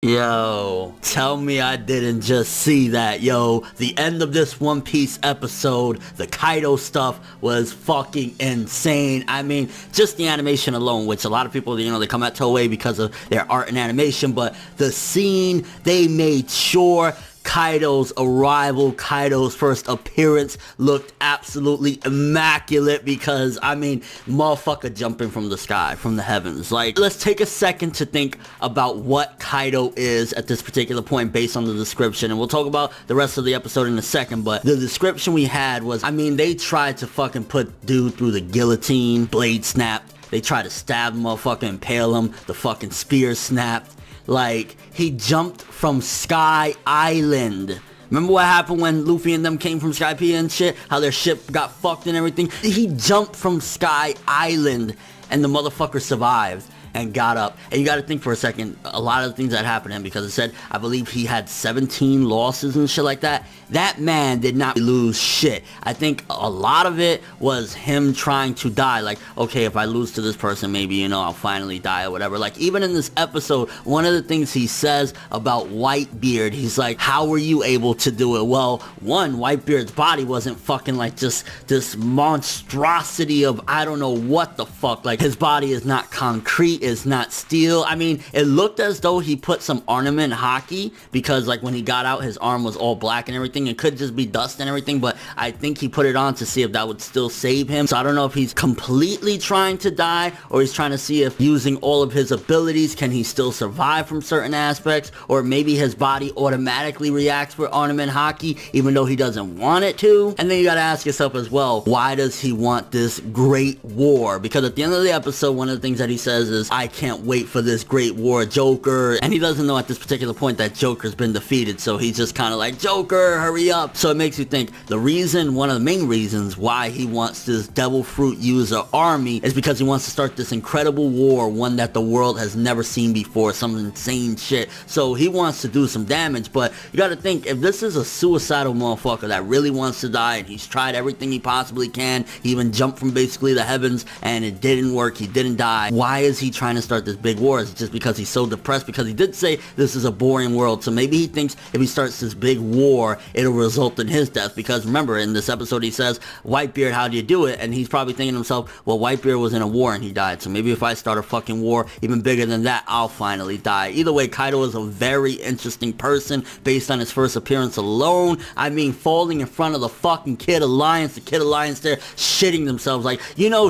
Yo, tell me I didn't just see that, yo. The end of this One Piece episode, the Kaido stuff was fucking insane. I mean, just the animation alone, which a lot of people, they come at Toei because of their art and animation, but the scene, they made sure Kaido's arrival, Kaido's first appearance looked absolutely immaculate because, I mean, motherfucker jumping from the sky, from the heavens. Like, let's take a second to think about what Kaido is at this particular point based on the description, and we'll talk about the rest of the episode in a second, but the description we had was, I mean, they tried to fucking put dude through the guillotine, blade snapped, they tried to stab him, motherfucker, impale him, the fucking spear snapped. Like, he jumped from Sky Island. Remember what happened when Luffy and them came from Skypiea and shit? How their ship got fucked and everything? He jumped from Sky Island and the motherfucker survived and got up. And you gotta think for a second, a lot of the things that happened to him, because it said, I believe he had 17 losses and shit like that. That man did not lose shit. I think a lot of it was him trying to die. Like, okay, if I lose to this person, maybe, I'll finally die or whatever. Like, even in this episode, one of the things he says about Whitebeard, he's like, how were you able to do it? Well, one, Whitebeard's body wasn't fucking like just this monstrosity of, I don't know what the fuck. Like, his body is not concrete, is not steel. I mean, it looked as though he put some ornament hockey, because like when he got out, his arm was all black and everything. It could just be dust and everything, but I think he put it on to see if that would still save him. So I don't know if he's completely trying to die, or he's trying to see if using all of his abilities, can he still survive from certain aspects, or maybe his body automatically reacts for ornament hockey even though he doesn't want it to. And then you gotta ask yourself as well, why does he want this great war? Because at the end of the episode, one of the things that he says is, I can't wait for this great war, Joker. And he doesn't know at this particular point that Joker's been defeated, so he's just kind of like, Joker, hurry up. So it makes you think the reason, one of the main reasons why he wants this devil fruit user army is because he wants to start this incredible war, one that the world has never seen before, some insane shit. So he wants to do some damage, but you gotta think, if this is a suicidal motherfucker that really wants to die, and he's tried everything he possibly can, he even jumped from basically the heavens and it didn't work, he didn't die, why is he trying to start this big war? Is it just because he's so depressed? Because he did say this is a boring world, so maybe he thinks if he starts this big war, it'll result in his death. Because remember, in this episode he says, Whitebeard, how do you do it? And he's probably thinking to himself, well, Whitebeard was in a war and he died, so maybe if I start a fucking war even bigger than that, I'll finally die. Either way, Kaido is a very interesting person based on his first appearance alone. I mean, falling in front of the fucking Kid Alliance, the Kid Alliance there shitting themselves. Like,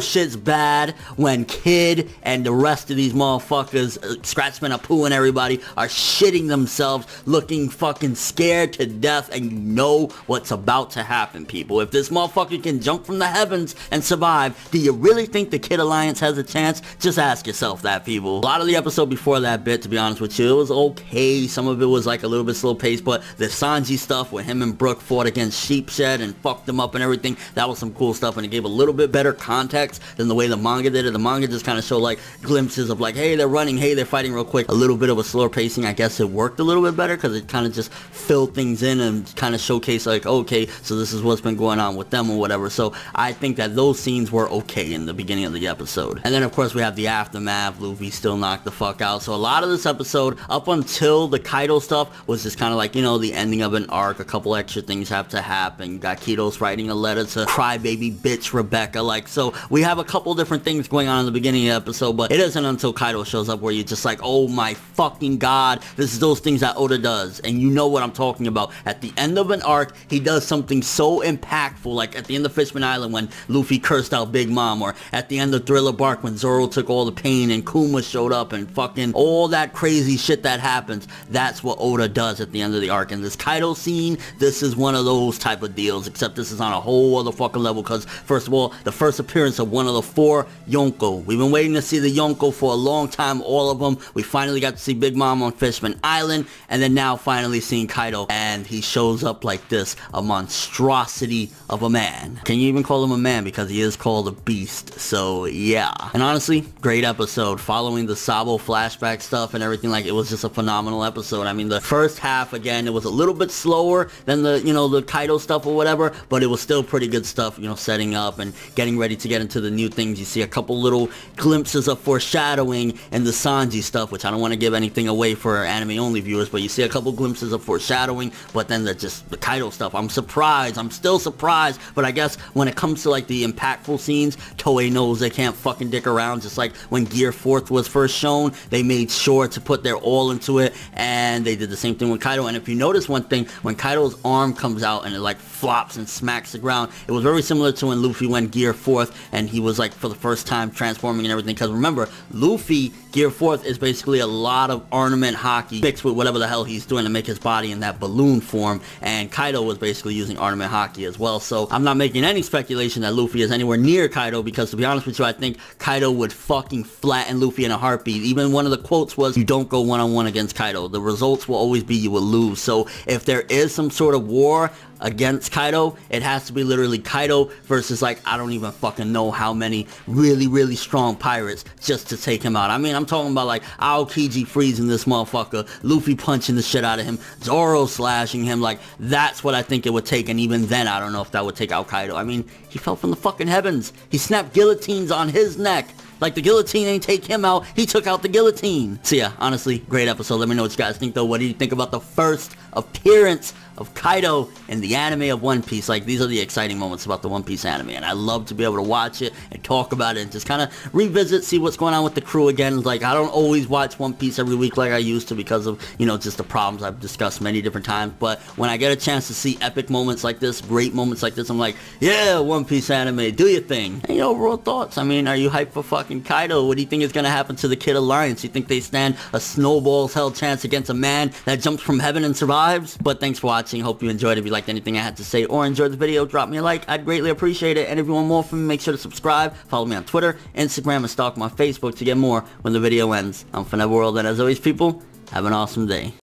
shit's bad when Kid and the rest of these motherfuckers, Scratchman, Apu and everybody, are shitting themselves, looking fucking scared to death, and you know what's about to happen, people. If this motherfucker can jump from the heavens and survive, do you really think the Kid Alliance has a chance? Just ask yourself that, people. A lot of the episode before that bit, to be honest with you, it was okay. Some of it was like a little bit slow paced, but the Sanji stuff where him and Brook fought against Sheepshed and fucked them up and everything, that was some cool stuff, and it gave a little bit better context than the way the manga did it. The manga just kind of showed like glimpses of like, hey, they're running, hey, they're fighting real quick. A little bit of a slower pacing. I guess it worked a little bit better because it kind of just filled things in and kind of showcased like, okay, so this is what's been going on with them or whatever. So I think that those scenes were okay in the beginning of the episode. And then of course we have the aftermath. Luffy still knocked the fuck out. So a lot of this episode up until the Kaido stuff was just kind of like, the ending of an arc. A couple extra things have to happen. You got Kido's writing a letter to crybaby bitch Rebecca. Like, so we have a couple different things going on in the beginning of the episode, but it isn't until Kaido shows up where you're just like, oh my fucking god, this is those things that Oda does, and you know what I'm talking about. At the end of an arc, he does something so impactful, like at the end of Fishman Island when Luffy cursed out Big Mom, or at the end of Thriller Bark when Zoro took all the pain and Kuma showed up and fucking all that crazy shit that happens. That's what Oda does at the end of the arc. And this Kaido scene, this is one of those type of deals, except this is on a whole other fucking level, because first of all, the first appearance of one of the 4 Yonkou. We've been waiting to see the Yonkou for a long time, all of them. We finally got to see Big Mom on Fishman Island, and then now finally seeing Kaido, and he shows up like this, a monstrosity of a man. Can you even call him a man? Because he is called a beast, so yeah. And honestly, great episode. Following the Sabo flashback stuff and everything, like, it was just a phenomenal episode. I mean, the first half, again, it was a little bit slower than the, the Kaido stuff or whatever, but it was still pretty good stuff, setting up and getting ready to get into the new things. You see a couple little glimpses of foreshadowing foreshadowing in the Sanji stuff, which I don't want to give anything away for anime-only viewers, but you see a couple glimpses of foreshadowing, but then the Kaido stuff. I'm surprised. I'm still surprised, but I guess when it comes to, like, the impactful scenes, Toei knows they can't fucking dick around. Just like when Gear 4th was first shown, they made sure to put their all into it, and they did the same thing with Kaido. And if you notice one thing, when Kaido's arm comes out and it, like, flops and smacks the ground, it was very similar to when Luffy went Gear 4th, and he was, like, for the first time transforming and everything. Because remember, Luffy Gear 4th is basically a lot of ornament hockey mixed with whatever the hell he's doing to make his body in that balloon form, and Kaido was basically using ornament hockey as well. So I'm not making any speculation that Luffy is anywhere near Kaido, because to be honest with you, I think Kaido would fucking flatten Luffy in a heartbeat. Even one of the quotes was, you don't go one-on-one against Kaido. The results will always be you will lose. So if there is some sort of war against Kaido, it has to be literally Kaido versus, like, I don't even fucking know how many really strong pirates just to take him out. I mean, I'm talking about, like, Aokiji freezing this motherfucker, Luffy punching the shit out of him, Zoro slashing him. Like, that's what I think it would take, and even then, I don't know if that would take out Kaido. I mean, he fell from the fucking heavens. He snapped guillotines on his neck. Like, the guillotine ain't take him out, he took out the guillotine. So yeah, honestly, great episode. Let me know what you guys think, though. What do you think about the first appearance of Kaido in the anime of One Piece? Like, these are the exciting moments about the One Piece anime, and I love to be able to watch it and talk about it and just kind of revisit, see what's going on with the crew again. Like, I don't always watch One Piece every week like I used to because of, you know, just the problems I've discussed many different times, but when I get a chance to see epic moments like this, great moments like this, I'm like, yeah, One Piece anime, do your thing. And your overall thoughts, I mean, are you hyped for fucking Kaido? What do you think is going to happen to the Kid Alliance? You think they stand a snowball's hell chance against a man that jumps from heaven and survives? But thanks for watching. Hope you enjoyed. If you liked anything I had to say or enjoyed the video, drop me a like. I'd greatly appreciate it. And if you want more from me, make sure to subscribe. Follow me on Twitter, Instagram, and stalk my Facebook to get more when the video ends. I'm ForneverWorld, and as always, people, have an awesome day.